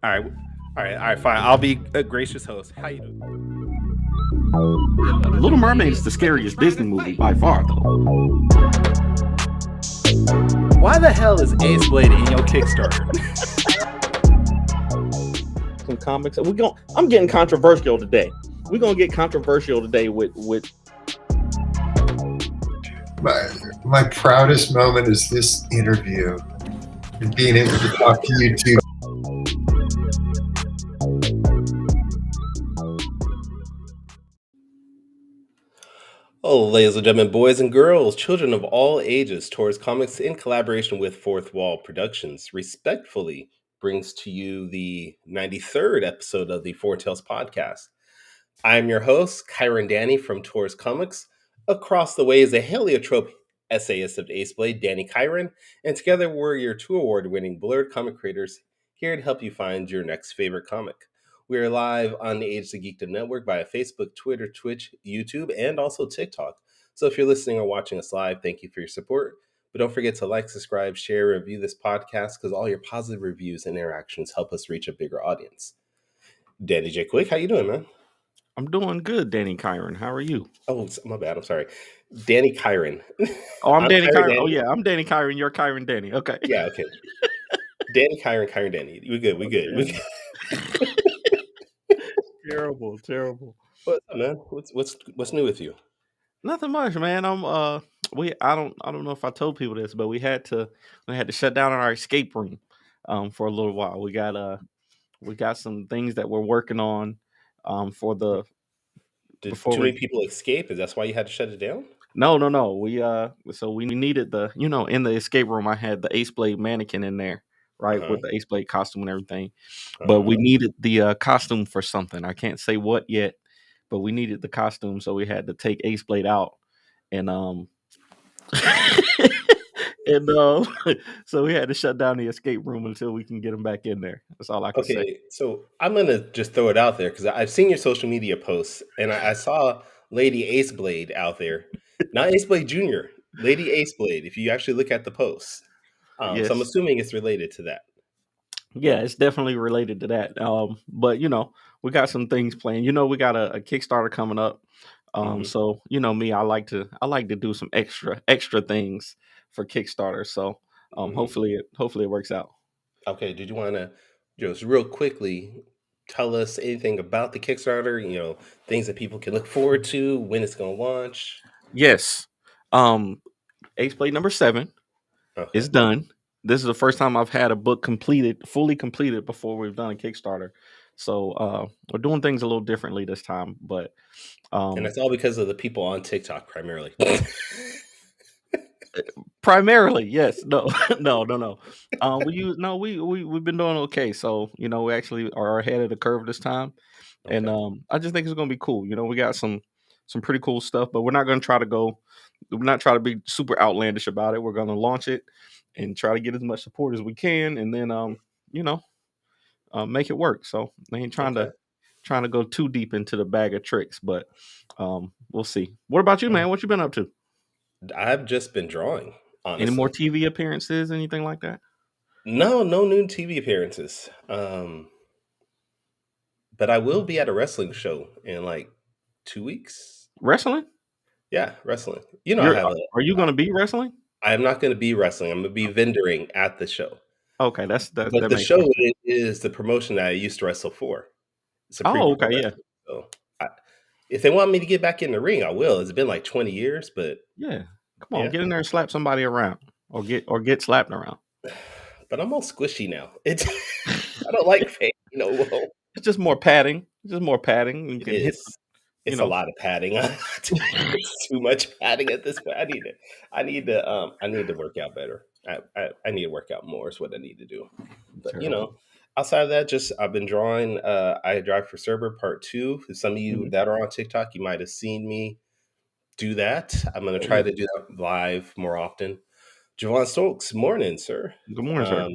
All right, fine. I'll be a gracious host. How you doing? Little Mermaid is the scariest Disney movie by far, though. Why the hell is Ace Blade in your Kickstarter? Some comics. I'm getting controversial today. We're gonna get controversial today with. My proudest moment is this interview and being able to talk to you two. Oh, ladies and gentlemen, boys and girls, children of all ages, Taurus Comics, in collaboration with Fourth Wall Productions, respectfully brings to you the 93rd episode of the Four Tales podcast. I am your host, Kyron Danny from Taurus Comics. Across the way is a heliotrope essayist of Ace Blade, Danny Kyron, and together we're your two award-winning blurred comic creators here to help you find your next favorite comic. We are live on the Age of Geekdom Network via Facebook, Twitter, Twitch, YouTube, and also TikTok. So if you're listening or watching us live, thank you for your support. But don't forget to like, subscribe, share, and review this podcast because all your positive reviews and interactions help us reach a bigger audience. Danny J. Quick, how you doing, man? I'm doing good, Danny Kyron. How are you? Oh, my bad. I'm sorry. Danny Kyron. Oh, I'm Danny Kyron. Danny. Oh, yeah. I'm Danny Kyron. You're Kyron Danny. Okay. Yeah, okay. Danny Kyron, Kyron Danny. We good. We good. We good. Terrible. What's up, man? What's new with you? Nothing much, man. I don't know if I told people this, but we had to shut down our escape room for a little while. We got some things that we're working on for the. Did too many people escape? Is that why you had to shut it down? No. So we needed in the escape room I had the Ace Blade mannequin in there, right, with the Ace Blade costume and everything. But we needed the costume for something. I can't say what yet, but we needed the costume, so we had to take Ace Blade out and so we had to shut down the escape room until we can get him back in there. That's all I can say. Okay, so I'm gonna just throw it out there because I've seen your social media posts and I saw Lady Ace Blade out there, not Ace Blade Jr., Lady Ace Blade. If you actually look at the posts, Yes. So I'm assuming it's related to that. Yeah, it's definitely related to that. But we got some things planned. We got a Kickstarter coming up. So me, I like to do some extra things for Kickstarter. So hopefully it works out. Okay, did you want to just real quickly tell us anything about the Kickstarter? Things that people can look forward to, when it's going to launch. Yes, Ace Blade number 7 is done. This is the first time I've had a book fully completed before we've done a Kickstarter. So we're doing things a little differently this time, but and that's all because of the people on TikTok primarily. Primarily, yes. No. We've been doing okay. So we actually are ahead of the curve this time, and I just think it's going to be cool. We got some pretty cool stuff, but we're not going to try to be super outlandish about it. We're going to launch it and try to get as much support as we can, and then make it work. So I ain't trying to go too deep into the bag of tricks, but we'll see. What about you, man? What you been up to? I've just been drawing. Honestly. Any more TV appearances, anything like that? No new TV appearances. But I will be at a wrestling show in like 2 weeks. Wrestling? Yeah, wrestling. Are you going to be wrestling? I am not going to be wrestling. I'm going to be vendoring at the show. Okay, but the show is the promotion that I used to wrestle for. Okay, yeah. So if they want me to get back in the ring, I will. It's been like 20 years, but yeah, come on, get in there and slap somebody around, or get slapped around. But I'm all squishy now. I don't like pain. It's just more padding. It is. It's a lot of padding. It's too much padding at this point. I need to work out better. I need to work out more is what I need to do. But outside of that, just I've been drawing. I Drive for Cerber Part 2. For some of you that are on TikTok, you might have seen me do that. I'm going to try to do that live more often. Javon Stokes, morning, sir. Good morning, sir.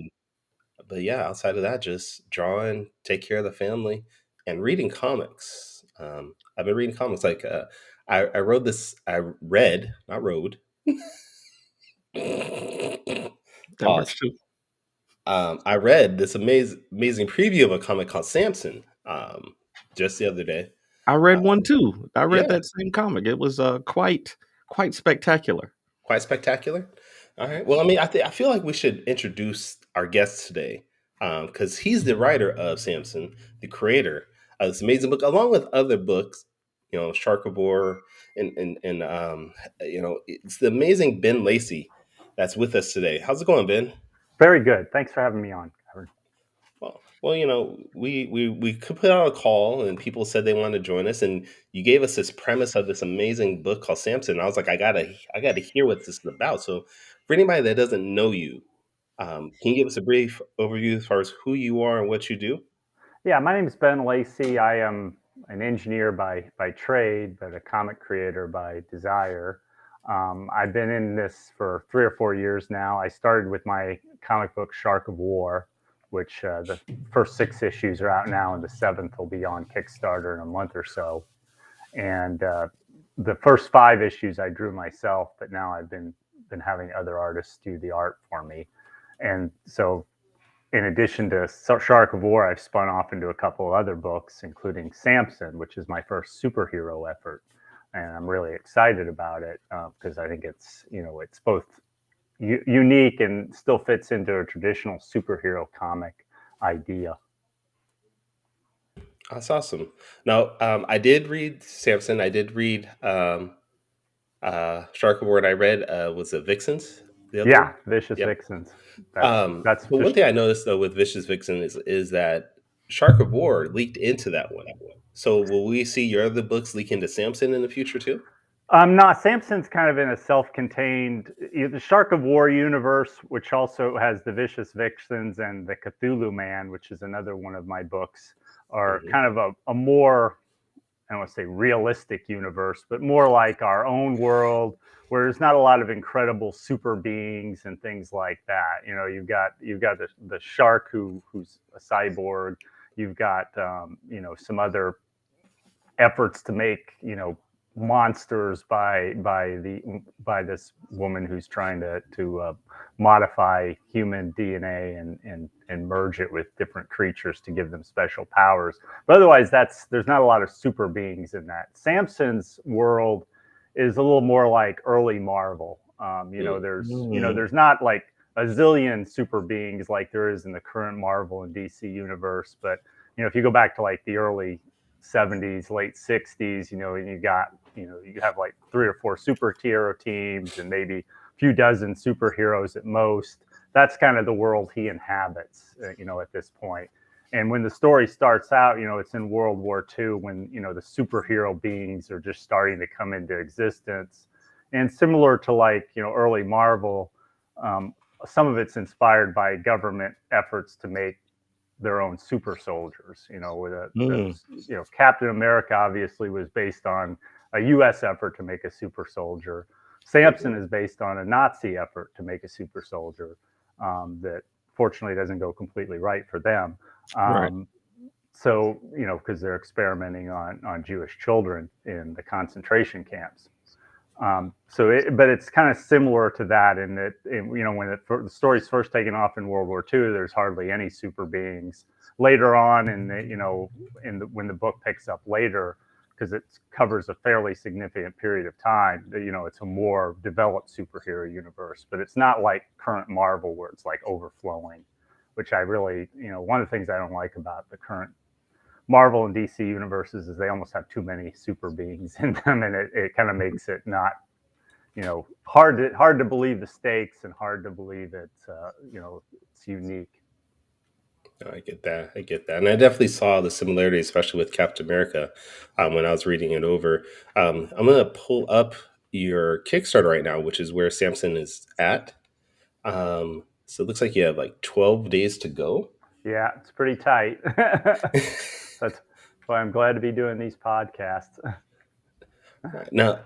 But yeah, outside of that, just drawing, take care of the family, and reading comics. I've been reading comics. Like I read, not rode. That works too. I read this amazing preview of a comic called Samson just the other day. I read one too. I read Yeah, that same comic. It was quite spectacular. quite spectacular. All right. Well, I mean, I feel like we should introduce our guest today because he's the writer of Samson, the creator of this amazing book, along with other books. You know, Sharkabore, and it's the amazing Ben Lacy that's with us today. How's it going, Ben? Very good. Thanks for having me on, Kevin. Well, we could put out a call, and people said they wanted to join us, and you gave us this premise of this amazing book called Samson. I was like, I gotta hear what this is about. So, for anybody that doesn't know you, can you give us a brief overview as far as who you are and what you do? Yeah, my name is Ben Lacy. I am an engineer by trade, but a comic creator by desire. I've been in this for 3 or 4 years now. I started with my comic book Shark of War, which the first 6 issues are out now, and the seventh will be on Kickstarter in a month or so. And the first 5 issues I drew myself, but now I've been having other artists do the art for me. And so in addition to Shark of War, I've spun off into a couple of other books, including Samson, which is my first superhero effort, and I'm really excited about it because I think it's both unique and still fits into a traditional superhero comic idea. That's awesome. Now, I did read Samson. I did read Shark Award. I read was it Vixens? The other one? Yeah, Vicious Yep. Vixens. That's But one just thing I noticed though with Vicious Vixen is that Shark of War leaked into that one. So will we see your other books leak into Samson in the future too? not Samson's kind of in a self-contained the Shark of War universe, which also has the Vicious Vixens and the Cthulhu Man, which is another one of my books, are Hmm. kind of a more, I don't want to say realistic universe, but more like our own world where there's not a lot of incredible super beings and things like that. You've got the shark who's a cyborg. You've got some other efforts to make monsters by this woman who's trying to modify human DNA and merge it with different creatures to give them special powers. But otherwise, there's not a lot of super beings in that. Samson's world is a little more like early Marvel. There's not like a zillion super beings like there is in the current Marvel and DC universe, but if you go back to like the early 70s, late 60s, and you have like 3 or 4 superhero teams and maybe a few dozen superheroes at most. That's kind of the world he inhabits, at this point. And when the story starts out, it's in World War II when, the superhero beings are just starting to come into existence. And similar to like, early Marvel, some of it's inspired by government efforts to make their own super soldiers. Captain America obviously was based on a U.S. effort to make a super soldier. Samson is based on a Nazi effort to make a super soldier that fortunately doesn't go completely right for them. Right. So, because they're experimenting on Jewish children in the concentration camps. But it's kind of similar to that in that, when the story's first taken off in World War II, there's hardly any super beings. Later on, when the book picks up later, because it covers a fairly significant period of time, it's a more developed superhero universe. But it's not like current Marvel where it's like overflowing, which I really, one of the things I don't like about the current Marvel and DC universes is they almost have too many super beings in them, and it kind of makes it not, hard to believe the stakes and hard to believe it's unique. I get that. I get that. And I definitely saw the similarity, especially with Captain America, when I was reading it over. I'm going to pull up your Kickstarter right now, which is where Samson is at. So it looks like you have like 12 days to go. Yeah, it's pretty tight. That's why I'm glad to be doing these podcasts. Now,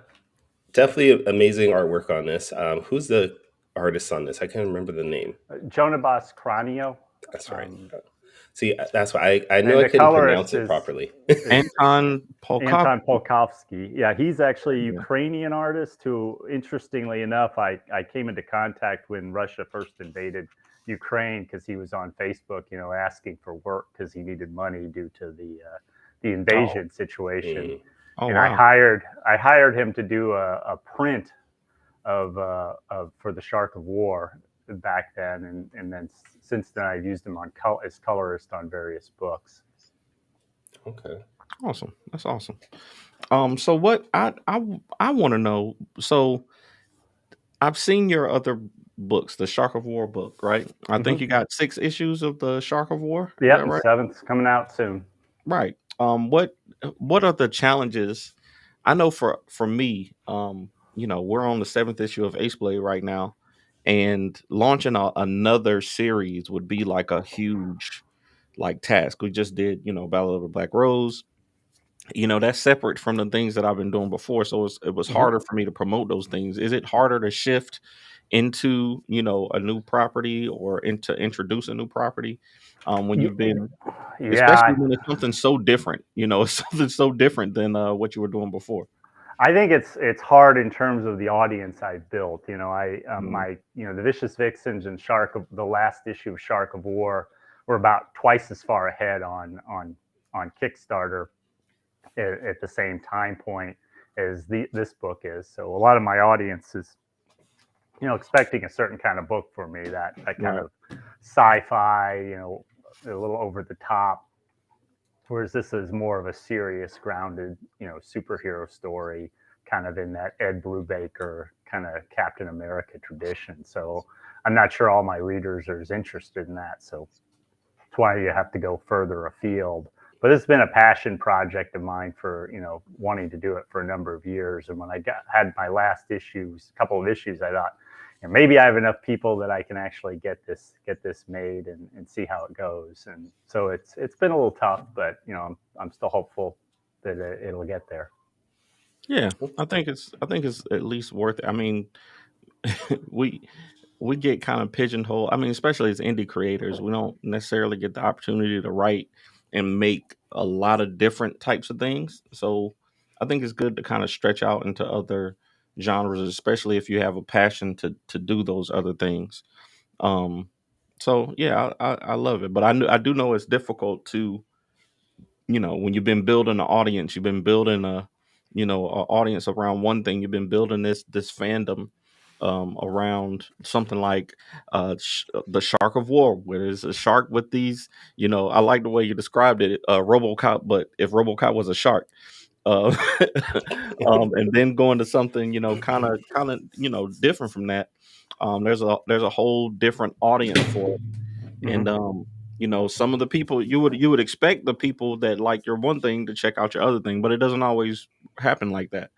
definitely amazing artwork on this. Who's the artist on this? I can't remember the name. Jonabas Cranio. That's right. See, that's why I know And I the couldn't colorist pronounce it is properly. Anton Anton Polkov. Polkovsky. Yeah, he's actually a Yeah. Ukrainian artist who, interestingly enough, I came into contact when Russia first invaded Ukraine because he was on Facebook, asking for work because he needed money due to the invasion situation. Oh And wow. I hired him to do a print of for the Shark of War back then, and then since then I've used him as colorist on various books. Okay. Awesome. That's awesome. So what I want to know. So I've seen your other books, the Shark of War book, right? I think you got 6 issues of the Shark of War. Is Yep, that and right? seventh's coming out soon. Right. What are the challenges? I know for me, we're on the 7th issue of Ace Blade right now, and launching another series would be like a huge like task. We just did, Battle of the Black Rose. That's separate from the things that I've been doing before. So it was harder for me to promote those things. Is it harder to shift into, a new property or into introduce a new property when you've been, especially Yeah, when it's something so different, it's something so different than what you were doing before. I think it's hard in terms of the audience I've built. Mhm. The Vicious Vixens and the last issue of Shark of War were about twice as far ahead on Kickstarter at the same time point as this book is. So a lot of my audience is, expecting a certain kind of book for me, that kind Right. of sci-fi, a little over the top. Whereas this is more of a serious, grounded, superhero story, kind of in that Ed Brubaker kind of Captain America tradition. So I'm not sure all my readers are as interested in that. So that's why you have to go further afield. But it's been a passion project of mine for, wanting to do it for a number of years. And when I had my last couple of issues, I thought, maybe I have enough people that I can actually get this made and see how it goes. And so it's been a little tough, but I'm still hopeful that it'll get there. Yeah, I think it's at least worth it. I mean, we we get kind of pigeonholed. I mean, especially as indie creators, we don't necessarily get the opportunity to write and make a lot of different types of things. So I think it's good to kind of stretch out into other genres, especially if you have a passion to do those other things. Um, so yeah, I love it, but I do know it's difficult to, when you've been building an audience, you've been building a audience around one thing. You've been building this fandom around something like the Shark of War, where there's a shark with these. I like the way you described it, RoboCop, but if RoboCop was a shark. Uh, and then going to something, kind of, different from that. There's a whole different audience for it. And some of the people you would expect the people that like your one thing to check out your other thing, but it doesn't always happen like that.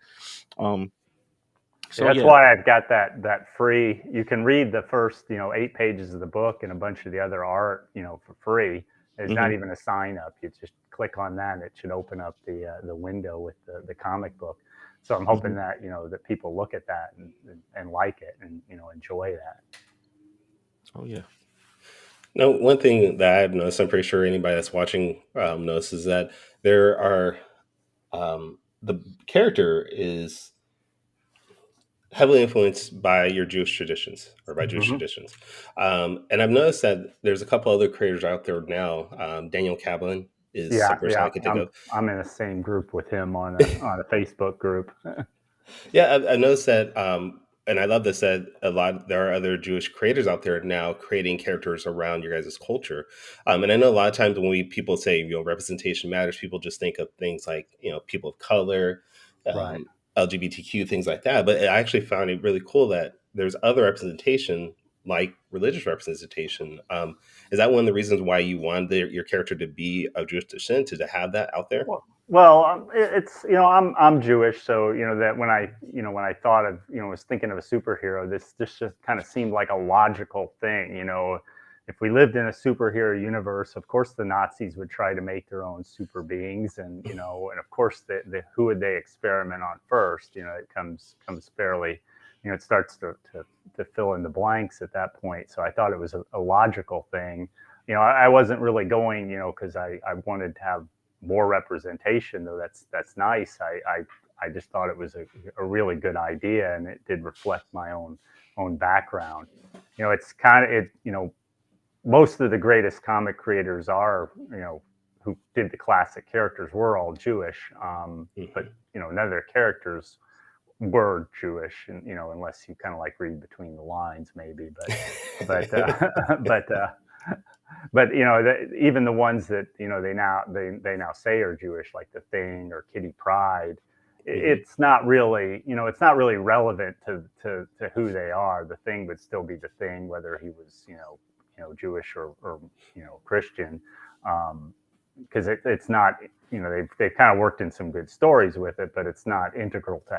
Um, Yeah, so that's yeah. why I've got that free. You can read the first 8 pages of the book and a bunch of the other art for free. There's not Mhm. even a sign up. You just click on that, and it should open up the window with the comic book. So I'm hoping Mhm. that that people look at that and like it and enjoy that. Oh yeah. Now, one thing that I've noticed, I'm pretty sure anybody that's watching notices that there are the character is heavily influenced by your Jewish traditions or by Jewish Hmm. traditions. And I've noticed that there's a couple other creators out there now. Daniel Kaplan is Yeah, some person I yeah. can think of. I'm in the same group with him on a Facebook group. Yeah, I noticed that, and I love this that a lot there are other Jewish creators out there now creating characters around your guys' culture. And I know a lot of times when people say representation matters, people just think of things like people of color, Right. LGBTQ, things like that. But I actually found it really cool that there's other representation like religious representation. Is that one of the reasons why you wanted your character to be of Jewish descent, to have that out there? Well, it's I'm Jewish, so that when I thought of was thinking of a superhero, this just kind of seemed like a logical thing. If we lived in a superhero universe, of course the Nazis would try to make their own super beings, and of course who would they experiment on first? It comes fairly, it starts to fill in the blanks at that point. So I thought it was a logical thing. I wasn't really going, because I wanted to have more representation, though that's nice. I just thought it was a really good idea, and it did reflect my own background. It's kind of it. most of the greatest comic creators are, who did the classic characters were all Jewish. But none of their characters were Jewish, and unless you kind of like read between the lines, maybe. But but even the ones that they now say are Jewish, like the Thing or Kitty Pryde, it's not really relevant to who they are. The Thing would still be the Thing, whether he was Jewish or Christian, because it's not, they've kind of worked in some good stories with it, but it's not integral to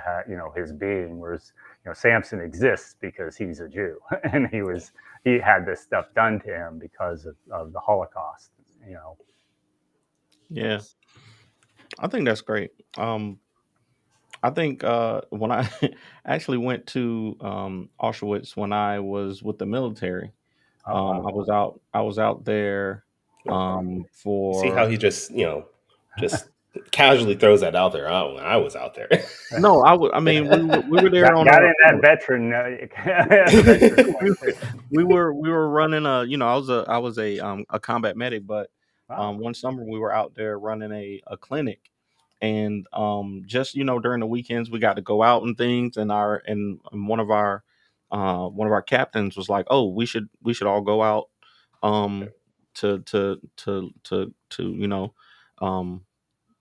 his being. Whereas Samson exists because he's a Jew and he had this stuff done to him because of the Holocaust. Yeah, I think that's great. I think when I actually went to Auschwitz when I was with the military, Wow. I was out there See how for he just casually throws that out there. Oh, I was out there. no, I mean, we were there on got a in that veteran. we were running I was a combat medic, but Wow. one summer we were out there running a clinic, and just during the weekends we got to go out and things, and one of our captains was like, oh, we should all go out to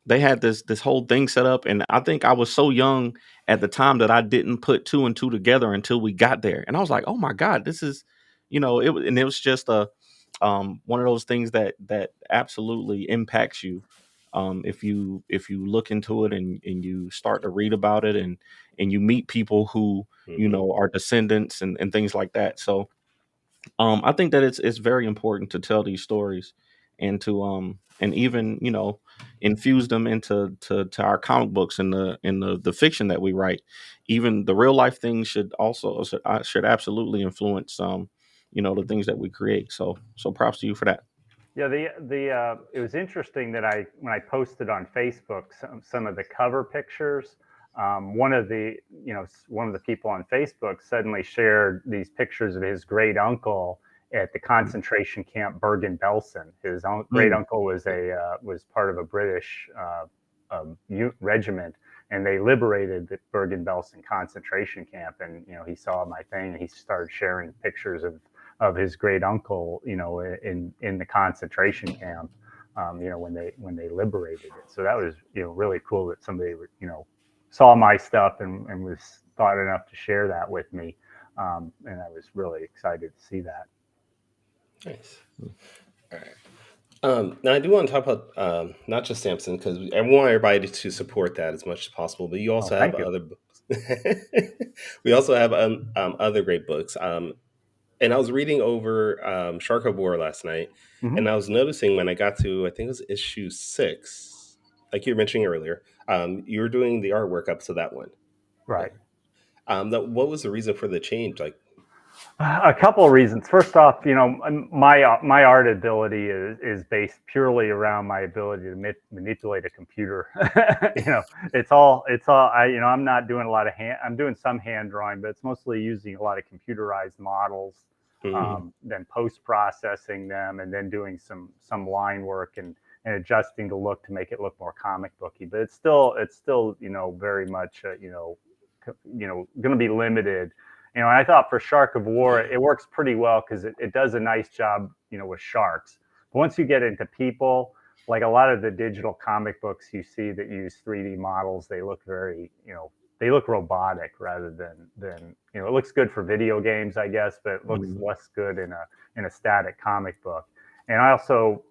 they had this whole thing set up, and I think I was so young at the time that I didn't put two and two together until we got there, and I was like, oh my god, this is it was just a one of those things that absolutely impacts you if you look into it, and you start to read about it, and you meet people who are descendants and things like that. So I think that it's very important to tell these stories, and to and even infuse them into to our comic books and the fiction that we write. Even the real life things should absolutely influence the things that we create. So props to you for that. Yeah, it was interesting that when I posted on Facebook some of the cover pictures, one of the people on Facebook suddenly shared these pictures of his great uncle at the concentration camp Bergen-Belsen. His great uncle was part of a British regiment, and they liberated the Bergen-Belsen concentration camp. And he saw my thing, and he started sharing pictures of his great uncle, in the concentration camp, when they liberated it. So that was really cool that somebody saw my stuff and was thought enough to share that with me, and I was really excited to see that. Nice. All right. Now I do want to talk about not just Samson, because I want everybody to support that as much as possible. But you also have Thank you. other books. We also have other great books. And I was reading over Shark of War last night, and I was noticing when I got to, I think it was issue 6, like you were mentioning earlier, you were doing the artwork up to that one. Right. What was the reason for the change? Like, a couple of reasons. First off, my art ability is based purely around my ability to manipulate a computer. It's all. I'm not doing a lot of I'm doing some hand drawing, but it's mostly using a lot of computerized models, then post processing them, and then doing some line work and adjusting the look to make it look more comic booky. But it's still very much going to be limited. And I thought for Shark of War, it works pretty well because it does a nice job, with sharks. But once you get into people, like a lot of the digital comic books you see that use 3D models, they look very, they look robotic rather than it looks good for video games, I guess, but it looks less good in a static comic book. And so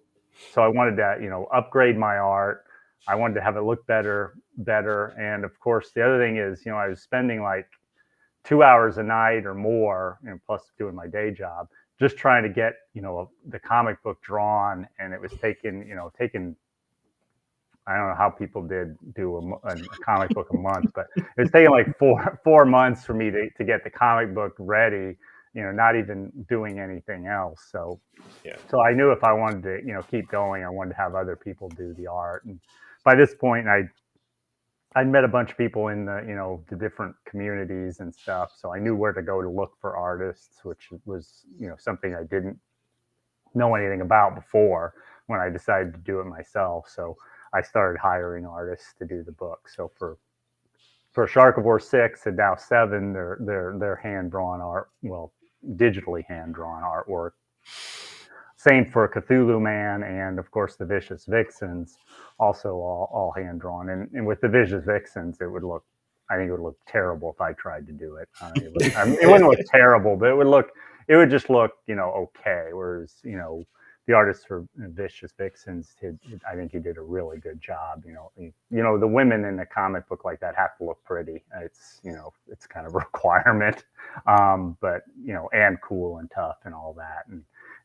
I wanted to, upgrade my art. I wanted to have it look better. And of course, the other thing is, I was spending like 2 hours a night or more, plus doing my day job, just trying to get, the comic book drawn. And it was taking, I don't know how people do a comic book a month, but it was taking like 4 months for me to get the comic book ready, not even doing anything else. So I knew if I wanted to, keep going, I wanted to have other people do the art. And by this point, I'd met a bunch of people in the different communities and stuff. So I knew where to go to look for artists, which was, something I didn't know anything about before when I decided to do it myself. So I started hiring artists to do the book. So for Shark of War 6 and now 7, they're hand drawn art, well, digitally hand drawn artwork. Same for Cthulhu Man and of course the Vicious Vixens, also all hand drawn. And with the Vicious Vixens, I think it would look terrible if I tried to do it. It wouldn't look terrible, but it would just look, okay. Whereas, the artist for Vicious Vixens, I think he did a really good job. The women in a comic book like that have to look pretty. It's kind of a requirement, but and cool and tough and all that.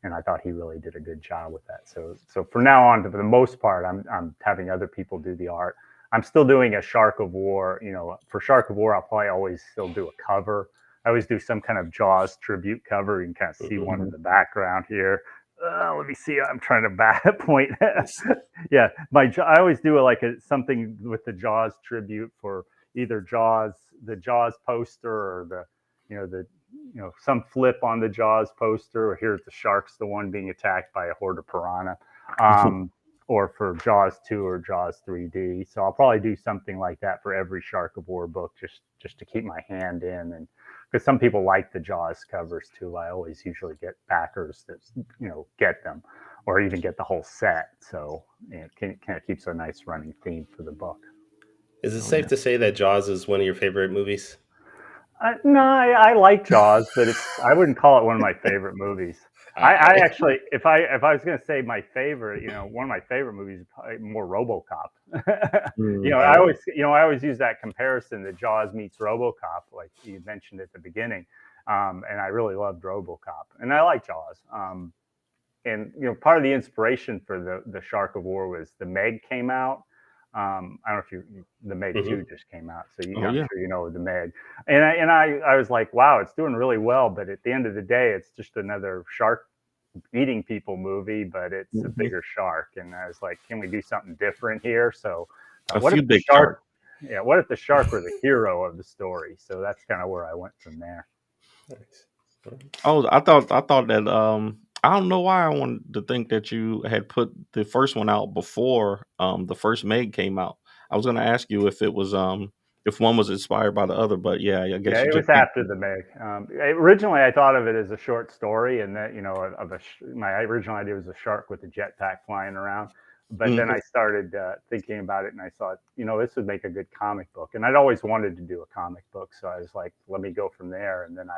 And I thought he really did a good job with that. So from now on, for the most part, I'm having other people do the art. I'm still doing a Shark of War. For Shark of War, I'll probably always still do a cover. I always do some kind of Jaws tribute cover. You can kind of see one in the background here. Let me see. I'm trying to point. Yeah, I always do something with the Jaws tribute for either the Jaws poster, or some flip on the Jaws poster, or here's the sharks, the one being attacked by a horde of piranha, or for Jaws 2 or Jaws 3D. So I'll probably do something like that for every Shark of War book, just to keep my hand in, and because some people like the Jaws covers too. I always usually get backers that get them, or even get the whole set. So it kind of keeps a nice running theme for the book. Is it safe to say that Jaws is one of your favorite movies? No, I like Jaws, but I wouldn't call it one of my favorite movies. I actually, if I was going to say my favorite, one of my favorite movies is probably more RoboCop. I always use that comparison, that Jaws meets RoboCop, like you mentioned at the beginning, and I really loved RoboCop, and I like Jaws. And part of the inspiration for the Shark of War was the Meg came out. I don't know if the Meg 2 just came out, so I'm sure you know the Meg. And I was like, wow, it's doing really well, but at the end of the day, it's just another shark eating people movie, but it's a bigger shark. And I was like, can we do something different here? So what if the shark were the hero of the story? So that's kind of where I went from there. Nice. Oh, I thought that I don't know why I wanted to think that you had put the first one out before the first Meg came out. I was going to ask you if it was if one was inspired by the other, but yeah, I guess it was after the Meg. Originally, I thought of it as a short story, and that my original idea was a shark with a jetpack flying around. But then I started thinking about it, and I thought, this would make a good comic book. And I'd always wanted to do a comic book, so I was like, let me go from there. And then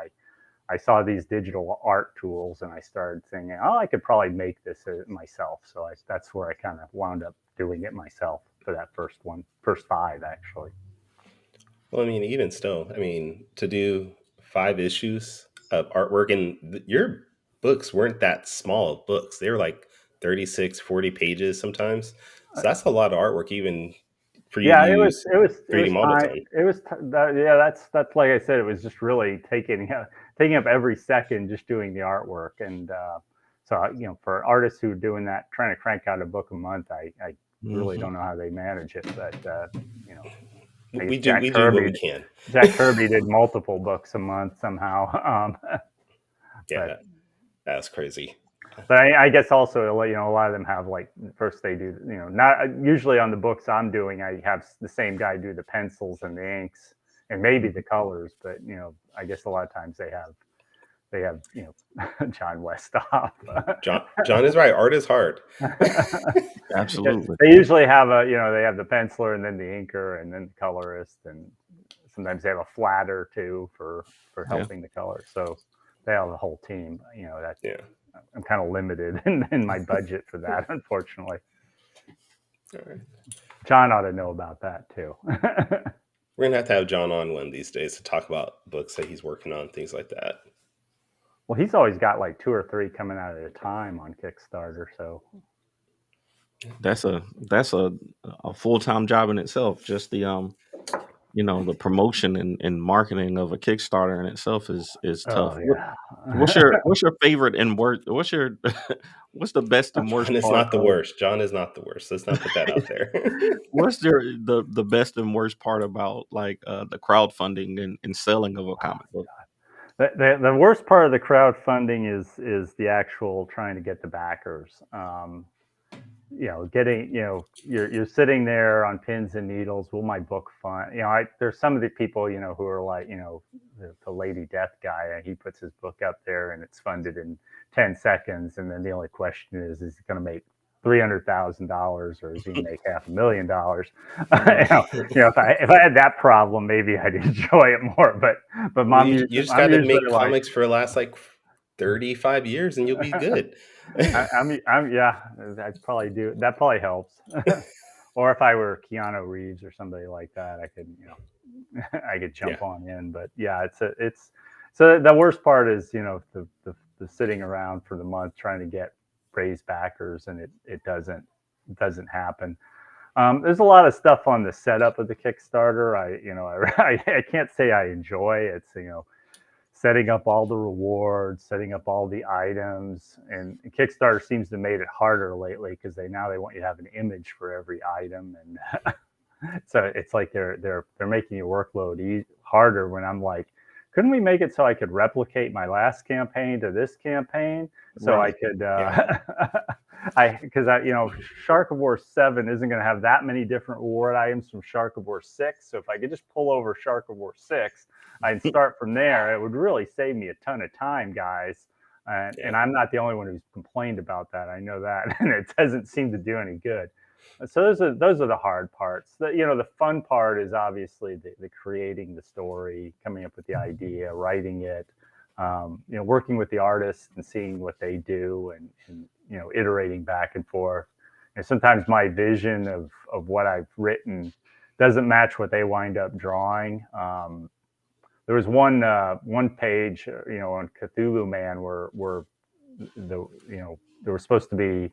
I saw these digital art tools, and I started thinking, I could probably make this myself. So that's where I kind of wound up doing it myself for that first 5 actually. Well, I mean, even still, to do 5 issues of artwork, and your books weren't that small of books. They were like 36, 40 pages sometimes. So that's a lot of artwork, even for you to use 3D models on. That's like I said, it was just really taking up every second just doing the artwork. And so, for artists who are doing that, trying to crank out a book a month, I really don't know how they manage it, but we do what we can. Jack Kirby did multiple books a month somehow. That's crazy. But I guess also, a lot of them have first they do, not usually on the books I'm doing, I have the same guy do the pencils and the inks and maybe the colors, but I guess a lot of times they have John Westhoff. John is right. Art is hard. Absolutely. They usually have they have the penciler and then the inker and then the colorist, and sometimes they have a flatter too for helping the color. So they have a whole team. I'm kind of limited in my budget for that, unfortunately. All right. John ought to know about that too. We're gonna have to have John on one of these days to talk about books that he's working on, things like that. Well, he's always got 2 or 3 coming out at a time on Kickstarter, so that's a full-time job in itself. Just the the promotion and marketing of a Kickstarter in itself is tough. Oh, yeah. What's your favorite and worst? What's the best and worst? John is not the worst. John is not the worst. Let's not put that out there. What's the best and worst part about the crowdfunding and selling of a comic book? The worst part of the crowdfunding is the actual trying to get the backers. Getting, you're sitting there on pins and needles. Will my book fund? There's some of the people, who are like, the Lady Death guy, and he puts his book up there and it's funded in 10 seconds. And then the only question is he going to make $300,000 or is he going to make $500,000? If I had that problem, maybe I'd enjoy it more. But you just got to make comics for the last like 35 years and you'll be good. I'd probably do that. Probably helps. Or if I were Keanu Reeves or somebody like that, I could, I could jump on in. But yeah, it's so the worst part is, the sitting around for the month trying to get raise backers, and it doesn't happen. There's a lot of stuff on the setup of the Kickstarter. I can't say I enjoy. It's, setting up all the rewards, setting up all the items, and Kickstarter seems to have made it harder lately because they want you to have an image for every item, and so it's like they're making your workload harder. When I'm like, couldn't we make it so I could replicate my last campaign to this campaign, so right. I could, Shark of War 7 isn't going to have that many different reward items from Shark of War 6. So if I could just pull over Shark of War 6, I'd start from there. It would really save me a ton of time, guys. And I'm not the only one who's complained about that. I know that, and it doesn't seem to do any good. So those are the hard parts. The fun part is obviously the creating the story, coming up with the idea, writing it, working with the artists and seeing what they do, and iterating back and forth. And sometimes my vision of what I've written doesn't match what they wind up drawing. There was one page, on Cthulhu Man where there was supposed to be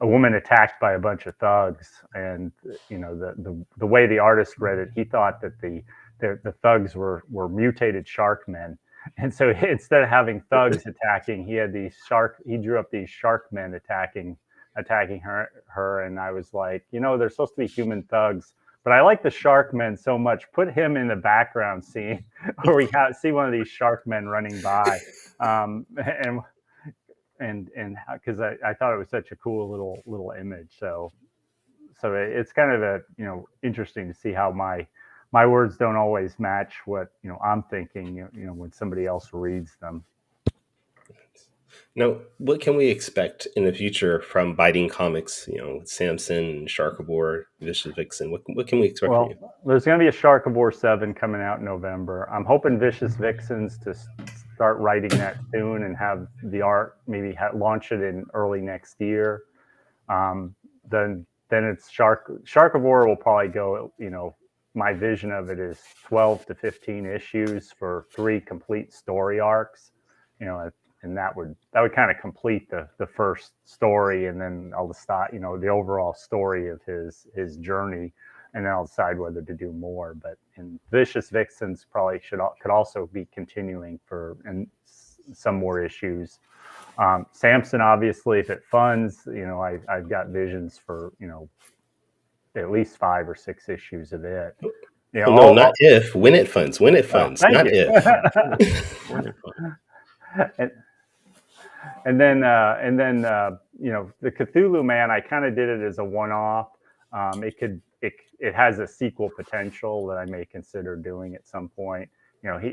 a woman attacked by a bunch of thugs, and the way the artist read it, he thought that the thugs were mutated shark men, and so instead of having thugs attacking, he drew up these shark men attacking her, and I was like, they're supposed to be human thugs, but I like the shark men so much. Put him in the background scene where we see one of these shark men running by, and because I thought it was such a cool little image. So it's kind of interesting to see how my words don't always match what I'm thinking when somebody else reads them. Now, what can we expect in the future from Biting Comics? Samson, Shark of War, Vicious Vixen. What can we expect from you? There's going to be a Shark of War 7 coming out in November. I'm hoping Vicious Vixens to start writing that soon and have the art maybe launch it in early next year. Then it's Shark of War will probably go. My vision of it is 12 to 15 issues for 3 complete story arcs. And that would kind of complete the first story, and then I'll decide, the overall story of his journey, and then I'll decide whether to do more. But in Vicious Vixens probably could also be continuing for some more issues. Samson, obviously, if it funds, I've got visions for at least 5 or 6 issues of it. Not if. When it funds. When it funds. Not if. And then the Cthulhu Man, I kind of did it as a one-off. It has a sequel potential that I may consider doing at some point.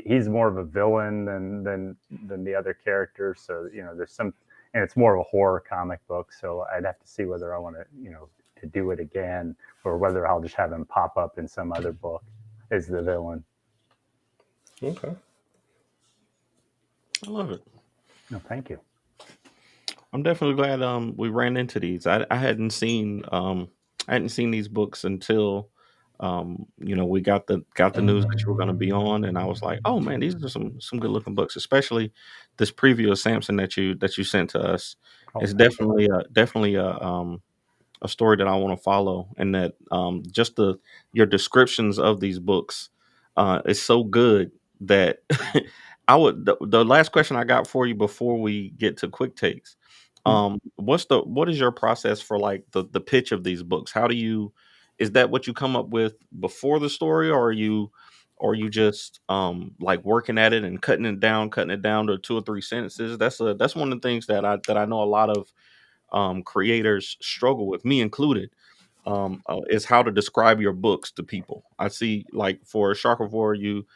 He's more of a villain than the other characters. So there's some, and it's more of a horror comic book. So I'd have to see whether I want to do it again, or whether I'll just have him pop up in some other book as the villain. Okay. I love it. No, thank you. I'm definitely glad we ran into these. I hadn't seen these books until we got the news that you were going to be on, and I was like, oh man, these are some good looking books, especially this preview of Samson that you sent to us. It's definitely a story that I want to follow, and that just your descriptions of these books is so good that the last question I got for you before we get to quick takes. What is your process for like the pitch of these books? Is that what you come up with before the story, or or you just like working at it and cutting it down to 2 or 3 sentences. That's one of the things that I know a lot of creators struggle with, me included, is how to describe your books to people. I see, like for Shark of War, you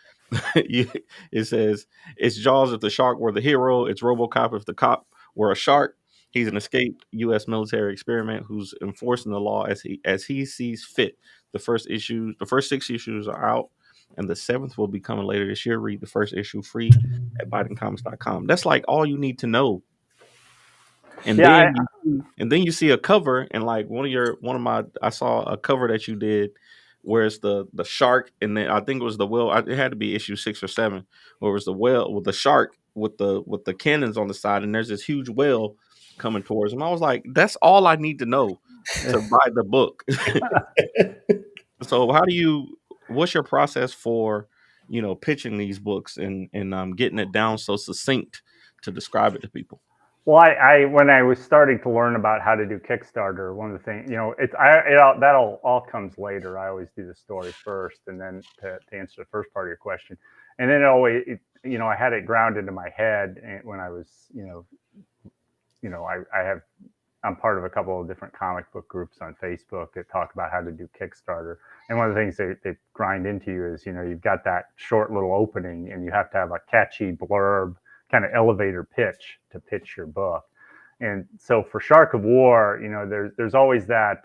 it says it's Jaws if the shark were the hero, it's RoboCop if the cop were a shark. He's an escaped U.S. military experiment who's enforcing the law as he sees fit. The first 6 issues are out, and the seventh will be coming later this year. Read the first issue free at BidenComics.com. That's like all you need to know. And Yeah, then you see a cover, and like I saw a cover that you did where it's the shark, and then I think it was the whale. It had to be issue 6 or 7, where it was the whale with the shark with the cannons on the side, and there's this huge whale coming towards him. I was like, that's all I need to know to buy the book. So what's your process for pitching these books and getting it down so succinct to describe it to people? Well, I when I was starting to learn about how to do Kickstarter, one of the things, that all comes later. I always do the story first, and then to answer the first part of your question, and then I had it ground into my head when I was, I'm part of a couple of different comic book groups on Facebook that talk about how to do Kickstarter. And one of the things they grind into you is, you've got that short little opening, and you have to have a catchy blurb, kind of elevator pitch to pitch your book. And so for Shark of War, there's always that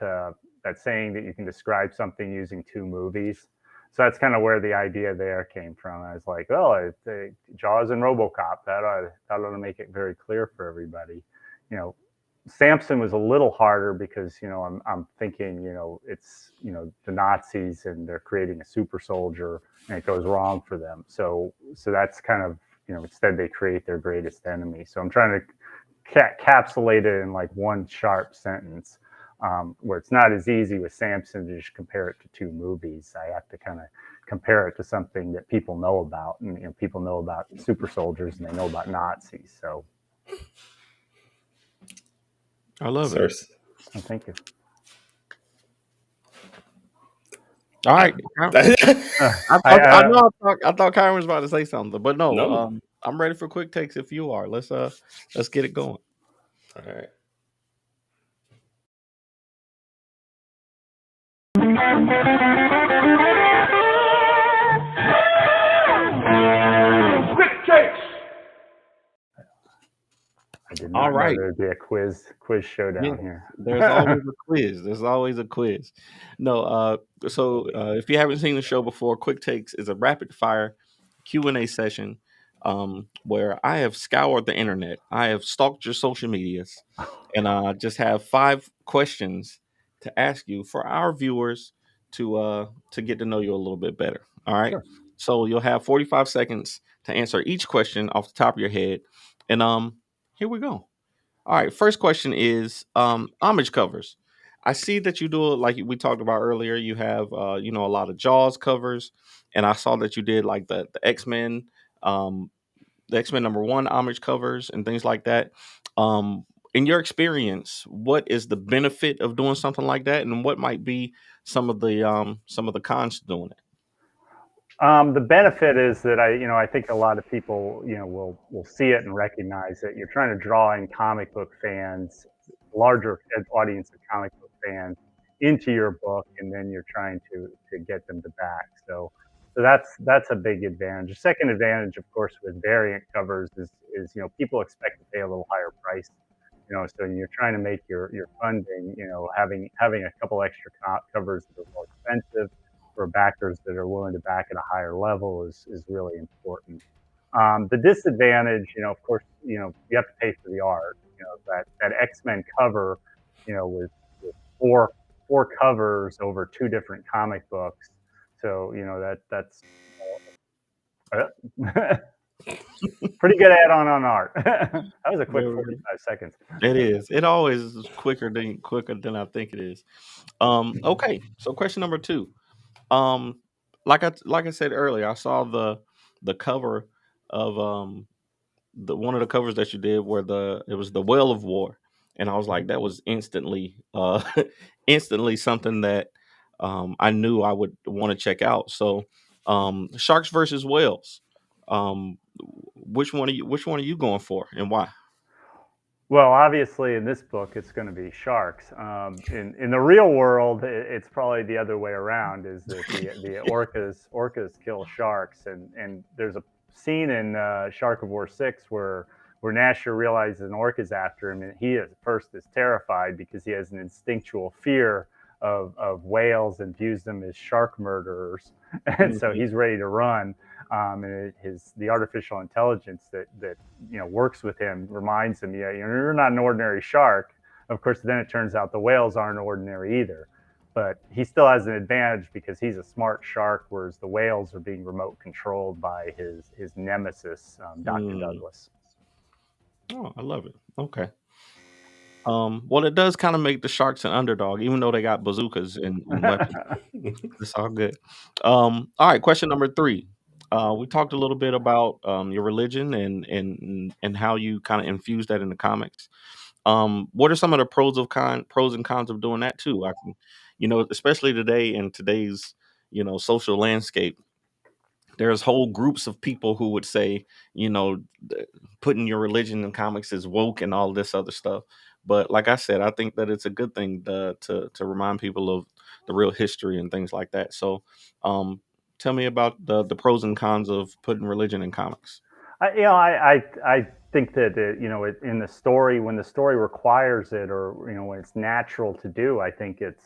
saying that you can describe something using 2 movies. So that's kind of where the idea there came from. I was like, well, Jaws and RoboCop, that ought to make it very clear for everybody. Samson was a little harder because I'm thinking it's the Nazis, and they're creating a super soldier, and it goes wrong for them. So that's kind of instead they create their greatest enemy. So I'm trying to encapsulate it in like one sharp sentence, where it's not as easy with Samson to just compare it to 2 movies. I have to kind of compare it to something that people know about, and people know about super soldiers, and they know about Nazis. So I love it. Oh, thank you. All right. I thought Kyron was about to say something, but no. I'm ready for quick takes if you are. Let's get it going. All right. Quick takes. I did not know there'd be a quiz showdown here. There's always a quiz. There's always a quiz. No, so if you haven't seen the show before, Quick Takes is a rapid fire Q&A session where I have scoured the internet. I have stalked your social medias, and I just have 5 questions to ask you for our viewers to get to know you a little bit better. All right. Sure. So you'll have 45 seconds to answer each question off the top of your head, and here we go. All right, first question is homage covers. I see that you do it like we talked about earlier. You have a lot of Jaws covers, and I saw that you did like the X-Men, the X-Men #1 homage covers and things like that. In your experience, what is the benefit of doing something like that, and what might be some of the cons to doing it? The benefit is that I think a lot of people will see it and recognize that you're trying to draw in comic book fans, larger audience of comic book fans, into your book, and then you're trying to get them to back. So that's a big advantage. The second advantage, of course, with variant covers is people expect to pay a little higher price. So you're trying to make your funding, having a couple extra covers that are more expensive for backers that are willing to back at a higher level is really important. The disadvantage, of course, you have to pay for the art. That X-Men cover, with 4 covers over 2 different comic books. So that's pretty good add-on on art. That was a quick 45 seconds. It is. It always is quicker than I think it is. Okay. So question number 2. Like I said earlier, I saw the cover of one of the covers that you did where it was the Whale of War, and I was like, that was instantly instantly something that I knew I would want to check out. So Sharks versus whales. Which one are you going for, and why? Well, obviously, in this book, it's going to be sharks. In the real world, it's probably the other way around. Is that the orcas kill sharks, and there's a scene in Shark of War 6 where Nasher realizes an orca's after him, and he at first is terrified because he has an instinctual fear of whales and views them as shark murderers, and so he's ready to run. And the artificial intelligence that works with him reminds him, yeah, you're not an ordinary shark. Of course, then it turns out the whales aren't ordinary either, but he still has an advantage because he's a smart shark, whereas the whales are being remote controlled by his nemesis, Dr. Douglas. Oh, I love it. Okay. Well, it does kind of make the sharks an underdog, even though they got bazookas and weapons. It's all good. All right, question number 3. We talked a little bit about your religion and how you kind of infuse that in the comics. What are some of the pros and cons of doing that too? I can, especially today in today's social landscape, there's whole groups of people who would say, putting your religion in comics is woke and all this other stuff. But like I said, I think that it's a good thing to remind people of the real history and things like that. So, tell me about the pros and cons of putting religion in comics. I think that in the story, when the story requires it, or when it's natural to do, I think it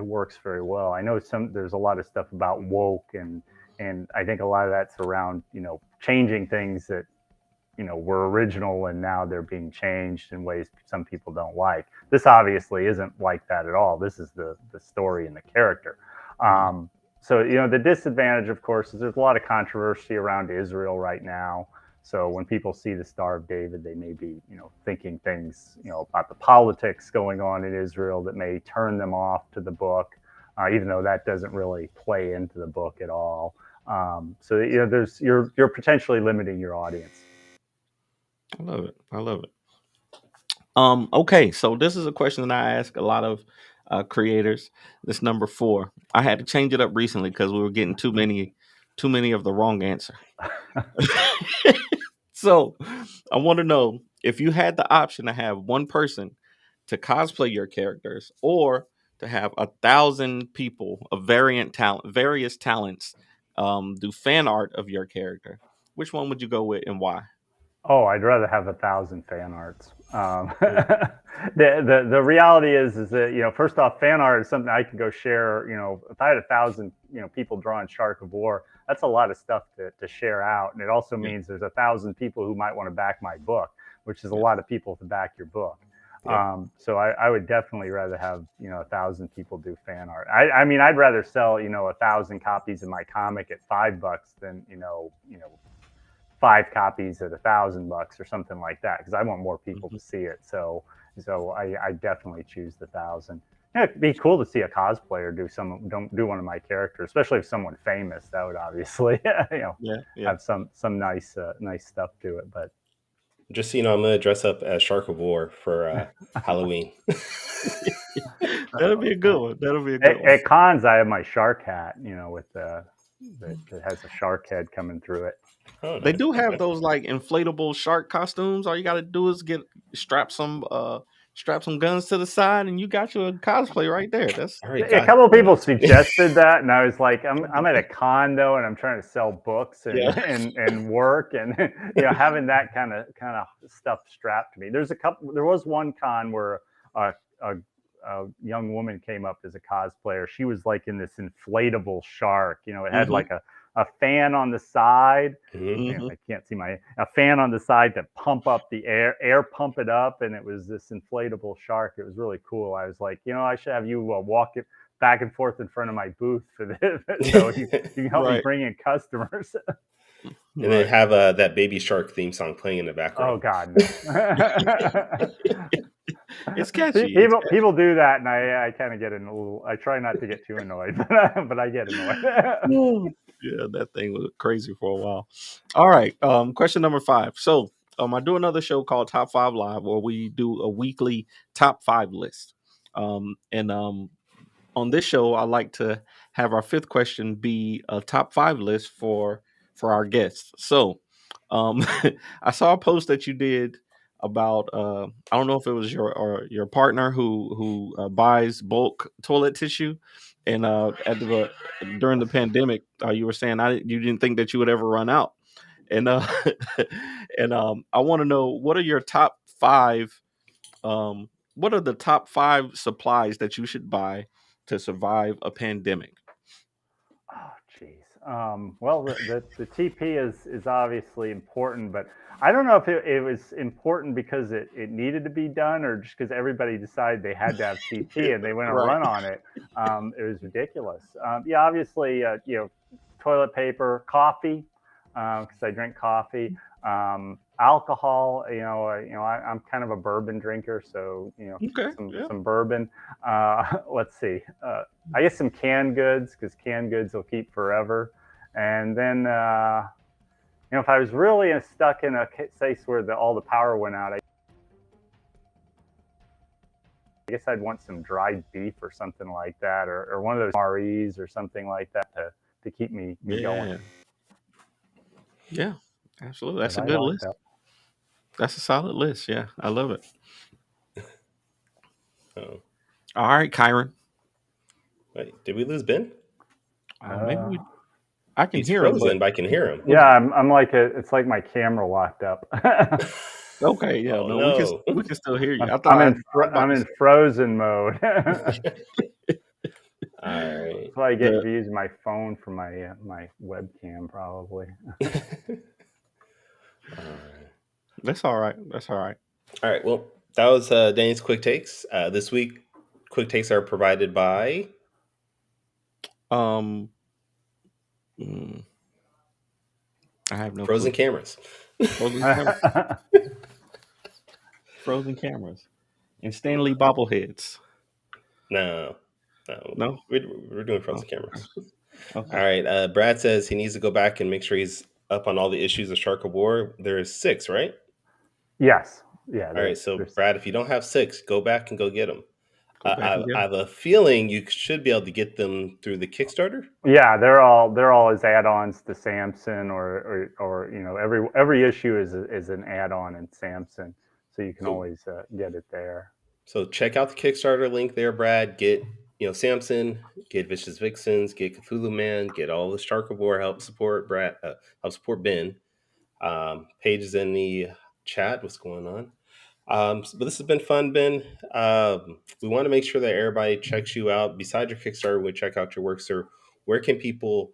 works very well. I know there's a lot of stuff about woke, and I think a lot of that's around changing things that were original and now they're being changed in ways some people don't like. This obviously isn't like that at all. This is the story and the character. So the disadvantage, of course, is there's a lot of controversy around Israel right now. So when people see the Star of David, they may be thinking things about the politics going on in Israel that may turn them off to the book, even though that doesn't really play into the book at all. So you're potentially limiting your audience. I love it. I love it. Okay, so this is a question that I ask a lot of creators. This number 4. I had to change it up recently because we were getting too many of the wrong answer. So I want to know if you had the option to have one person to cosplay your characters, or to have 1,000 people of various talents, do fan art of your character. Which one would you go with, and why? Oh, I'd rather have 1,000 fan arts. The reality is that first off, fan art is something I can go share. If I had 1,000 people drawing Shark of War, that's a lot of stuff to share out, and it also means there's 1,000 people who might want to back my book, which is a lot of people to back your book. So I would definitely rather have 1,000 people do fan art. I mean, I'd rather sell 1,000 copies of my comic at $5 than 5 copies at $1,000 or something like that, because I want more people to see it. So I definitely choose the 1,000. It'd be cool to see a cosplayer do one of my characters, especially if someone famous. That would obviously have some nice stuff to it. But just so you know, I'm gonna dress up as Shark of War for Halloween. That'll be a good one. That'll be a good one. At cons, I have my shark hat, with that has a shark head coming through it. Oh, they do have those like inflatable shark costumes. All you got to do is strap some guns to the side, and you got your cosplay right there. That's a couple of people suggested that, and I was like, I'm at a con though, and I'm trying to sell books and work, and having that kind of stuff strapped to me. There was one con where a young woman came up as a cosplayer. She was like in this inflatable shark. It had like a fan on the side. I can't see a fan on the side to pump up the air pump it up, and it was this inflatable shark. It was really cool. I was like, I should have you walk it back and forth in front of my booth for this, so you can help me bring in customers. And then have that Baby Shark theme song playing in the background. Oh God, no. It's catchy. People do that, and I kind of get a little. I try not to get too annoyed, but I get annoyed. Yeah, that thing was crazy for a while. All right, question number 5. So, I do another show called Top 5 Live, where we do a weekly top 5 list. And on this show, I like to have our fifth question be a top 5 list for our guests. So, I saw a post that you did about I don't know if it was your partner who buys bulk toilet tissue, and during the pandemic, you were saying you didn't think that you would ever run out, and and I want to know, what are your top 5 what are the top 5 supplies that you should buy to survive a pandemic? Oh, geez. Well, the TP is obviously important, but I don't know if it was important because it needed to be done, or just because everybody decided they had to have TP and they went to Right. run on it. It was ridiculous. Yeah, obviously, toilet paper, coffee, because I drink coffee. Alcohol, I'm kind of a bourbon drinker, so Okay. Yeah. some bourbon. Let's see. I guess some canned goods, because canned goods will keep forever. And then, if I was really stuck in a case where all the power went out, I guess I'd want some dried beef or something like that, or one of those REs or something like that to keep me going. Yeah, absolutely. That's But a I good like list. that. That's a solid list. Yeah, I love it. Oh, All right, Kyron. wait, did we lose Ben? Maybe I can He's hear him, frozen, but but I can hear him. Yeah, I'm like it's like my camera locked up. okay. Yeah, Oh no, no! we can still hear you. I'm I in was about I'm to in say frozen mode. That's All right. why I get the. to use my phone for my webcam, probably. All right. That's all right. That's all right. All right. Well, that was Danny's quick takes. This week, quick takes are provided by Um, mm, I have no Frozen clue. Cameras. Frozen cameras. Frozen cameras. And Stanley bobbleheads. No, No. we're doing Oh, Frozen Cameras. okay. All right. Brad says he needs to go back and make sure he's up on all the issues of Shark of War. There's 6, right? Yes. Yeah. All right. So, There's Brad, if you don't have 6, go back and go get them. Go back and I get 'em. have a feeling you should be able to get them through the Kickstarter. Yeah, they're all as add-ons to Samson, or every issue is an add-on in Samson, so you can So, always get it there. so check out the Kickstarter link there, Brad. Get Samson, get Vicious Vixens, get Cthulhu Man, get all the Shark of War. Help support Brad. Help support Ben. Pages in the chat. What's going on? But this has been fun, Ben. We want to make sure that everybody checks you out. Besides your Kickstarter, we check out your work, sir. Where can people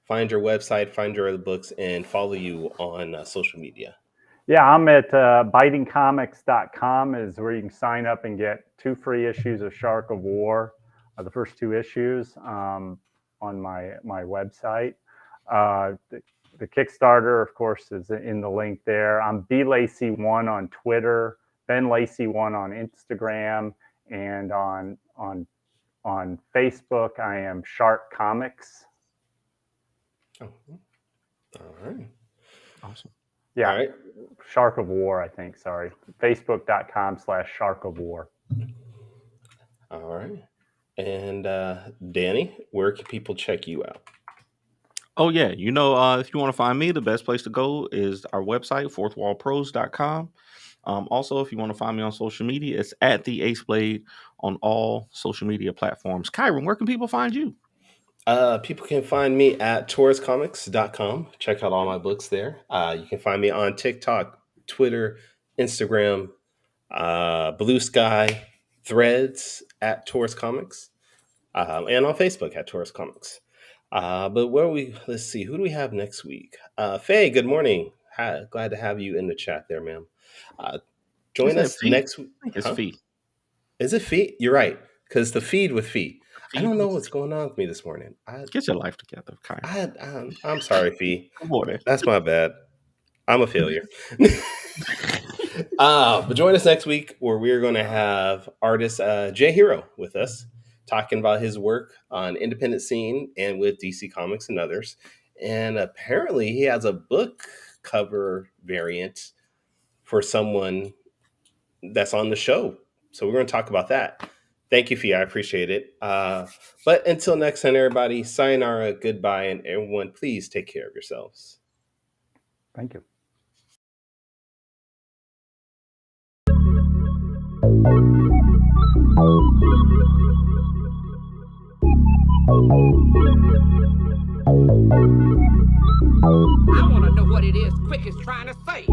find your website, find your other books, and follow you on social media? Yeah, I'm at bitingcomics.com is where you can sign up and get 2 free issues of Shark of War, the first 2 issues, on my website. The Kickstarter, of course, is in the link there. I'm BLacy1 on Twitter, BenLacy1 on Instagram, and on Facebook, I am Shark Comics. Oh, all right. Awesome. Yeah. All right. Shark of War, I think. Sorry. Facebook.com/Shark of War. All right. And Danny, where can people check you out? Oh yeah, if you want to find me, the best place to go is our website, fourthwallpros.com. Also, if you want to find me on social media, it's at the Ace Blade on all social media platforms. Kyron, where can people find you? People can find me at tauruscomics.com. Check out all my books there. You can find me on TikTok, Twitter, Instagram, Blue Sky, Threads at Taurus Comics, and on Facebook at Taurus Comics. But let's see, who do we have next week? Faye, good morning. Hi, glad to have you in the chat there, ma'am. Join Isn't it us Fee? next week. I think it's Huh? Fee. Is it Fee? You're right, because the feed with Fee. I Feed don't know with what's Fee. going on with me this morning. Get your life together, Kyron. I'm sorry, Fee. Good morning. That's my bad. I'm a failure. But join us next week where we're going to have artist Jay Hero with us talking about his work on independent scene and with DC Comics and others. And apparently he has a book cover variant for someone that's on the show. So we're going to talk about that. Thank you, Fia. I appreciate it. But until next time, everybody, sayonara, goodbye, and everyone, please take care of yourselves. Thank you. I want to know what it is Quick is trying to say.